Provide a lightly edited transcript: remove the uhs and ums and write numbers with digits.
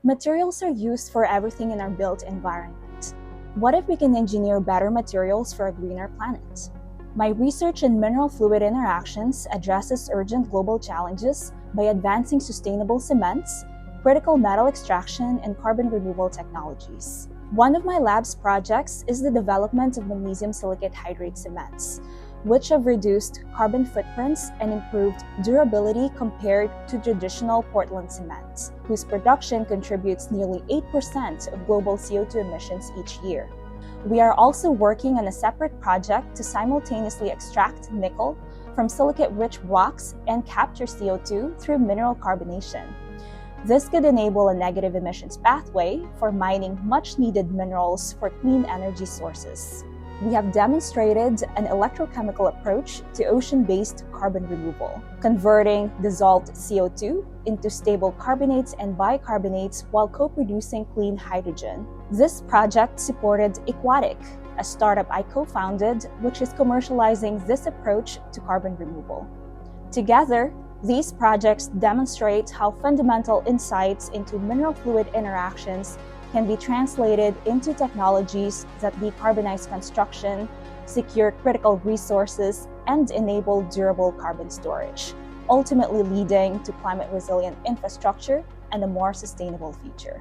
Materials are used for everything in our built environment. What if we can engineer better materials for a greener planet? My research in mineral fluid interactions addresses urgent global challenges by advancing sustainable cements, critical metal extraction, and carbon removal technologies. One of my lab's projects is the development of magnesium silicate hydrate cements, which have reduced carbon footprints and improved durability compared to traditional Portland cement, whose production contributes nearly 8% of global CO2 emissions each year. We are also working on a separate project to simultaneously extract nickel from silicate-rich rocks and capture CO2 through mineral carbonation. This could enable a negative emissions pathway for mining much-needed minerals for clean energy sources. We have demonstrated an electrochemical approach to ocean-based carbon removal, converting dissolved CO2 into stable carbonates and bicarbonates while co-producing clean hydrogen. This project supported Aquatic, a startup I co-founded, which is commercializing this approach to carbon removal. Together, these projects demonstrate how fundamental insights into mineral fluid interactions can be translated into technologies that decarbonize construction, secure critical resources, and enable durable carbon storage, ultimately leading to climate-resilient infrastructure and a more sustainable future.